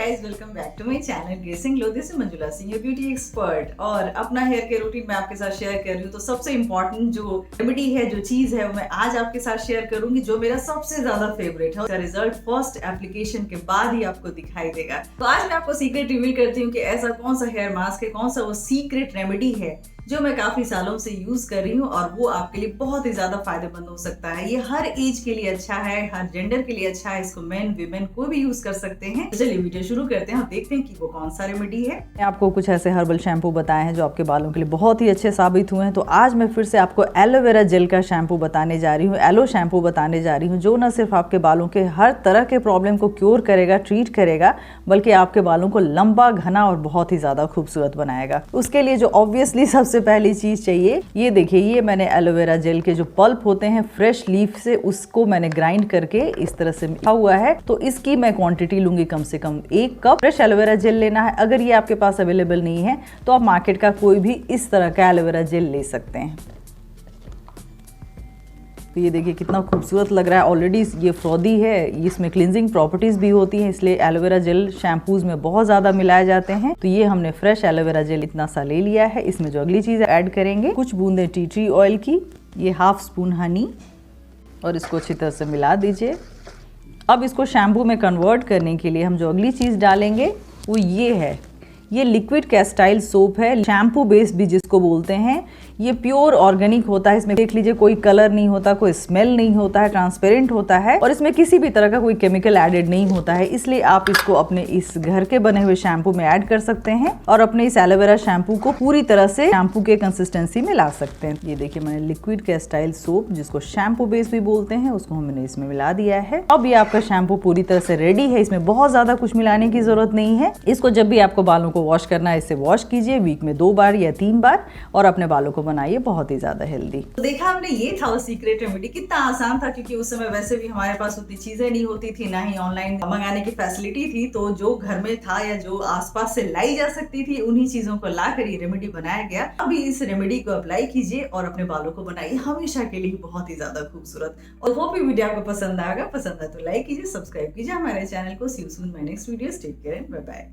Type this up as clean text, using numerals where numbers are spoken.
Guys, welcome back to my channel gracing glow. This is Manjula Singh, your beauty expert. और अपना hair care routine मैं आपके साथ share कर रही हूँ। तो सबसे इम्पोर्टेंट जो रेमेडी है, जो चीज है, वो मैं आज आपके साथ शेयर करूंगी, जो मेरा सबसे ज्यादा फेवरेट है। उसका रिजल्ट फर्स्ट एप्लीकेशन के बाद ही आपको दिखाई देगा। तो आज मैं आपको सीक्रेट रिवील करती हूँ कि ऐसा कौन सा हेयर मास्क है, कौन सा वो सीक्रेट रेमेडी है जो मैं काफी सालों से यूज कर रही हूँ और वो आपके लिए बहुत ही ज्यादा फायदेमंद हो सकता है। ये हर एज के लिए अच्छा है, हर जेंडर के लिए अच्छा है। इसको मेन वीमेन कोई भी यूज कर सकते हैं। तो चलिए वीडियो शुरू करते हैं और देखते हैं कि वो कौन सा रेमेडी है। मैं आपको कुछ ऐसे हर्बल शैम्पू बताए हैं जो आपके बालों के लिए बहुत ही अच्छे साबित हुए हैं। तो आज मैं फिर से आपको एलोवेरा जेल का शैम्पू बताने जा रही हूँ, एलो शैम्पू बताने जा रही हूँ, जो न सिर्फ आपके बालों के हर तरह के प्रॉब्लम को क्योर करेगा, ट्रीट करेगा, बल्कि आपके बालों को लंबा, घना और बहुत ही ज्यादा खूबसूरत बनाएगा। उसके लिए जो ऑब्वियसली सबसे पहली चीज चाहिए, ये देखिए, ये मैंने एलोवेरा जेल के जो पल्प होते हैं फ्रेश लीफ से, उसको मैंने ग्राइंड करके इस तरह से रखा हुआ है। तो इसकी मैं क्वांटिटी लूंगी कम से कम 1 कप फ्रेश एलोवेरा जेल लेना है। अगर ये आपके पास अवेलेबल नहीं है तो आप मार्केट का कोई भी इस तरह का एलोवेरा जेल ले सकते हैं। तो ये देखिए कितना खूबसूरत लग रहा है। ऑलरेडी ये फ्रॉदी है, इसमें क्लिनजिंग प्रॉपर्टीज भी होती हैं, इसलिए एलोवेरा जेल शैम्पूज में बहुत ज़्यादा मिलाए जाते हैं। तो ये हमने फ्रेश एलोवेरा जेल इतना सा ले लिया है। इसमें जो अगली चीज़ ऐड करेंगे, कुछ बूंदे टी ट्री ऑयल की, ये ½ स्पून हनी, और इसको अच्छी तरह से मिला दीजिए। अब इसको शैम्पू में कन्वर्ट करने के लिए हम जो अगली चीज़ डालेंगे वो ये है, ये लिक्विड कैस्टाइल सोप है, शैम्पू बेस्ड भी जिसको बोलते हैं। ये प्योर ऑर्गेनिक होता है। इसमें देख लीजिए कोई कलर नहीं होता, कोई स्मेल नहीं होता है, ट्रांसपेरेंट होता है और इसमें किसी भी तरह का कोई केमिकल एडेड नहीं होता है। इसलिए आप इसको अपने इस घर के बने हुए शैम्पू में ऐड कर सकते हैं और अपने इस एलोवेरा शैम्पू को पूरी तरह से शैम्पू के कंसिस्टेंसी में ला सकते हैं। ये देखिए, मैंने लिक्विड कैस्टाइल सोप, जिसको शैम्पू बेस्ड भी बोलते हैं, उसको हमने इसमें मिला दिया है। अब ये आपका शैम्पू पूरी तरह से रेडी है। इसमें बहुत ज्यादा कुछ मिलाने की जरूरत नहीं है। इसको जब भी आपको बालों को वॉश करना है, इससे वॉश कीजिए वीक में 2 बार या 3 बार और अपने बालों को बनाइए बहुत ही ज्यादा हेल्दी। तो देखा आपने, ये था वो सीक्रेट रेमेडी। कितना आसान था, क्योंकि उस समय वैसे भी हमारे पास उतनी चीजें नहीं होती थी, ना ही ऑनलाइन मंगाने की फैसिलिटी थी। तो जो घर में था या जो आसपास से लाई जा सकती थी, उन्हीं चीजों को लाकर ये रेमेडी बनाया गया। अभी इस रेमेडी को अप्लाई कीजिए और अपने बालों को बनाइए हमेशा के लिए बहुत ही ज्यादा खूबसूरत। और होप ये वीडियो आपको पसंद आएगा। पसंद आए तो लाइक कीजिए, सब्सक्राइब कीजिए हमारे चैनल को। See you soon my next video. Take care and bye bye.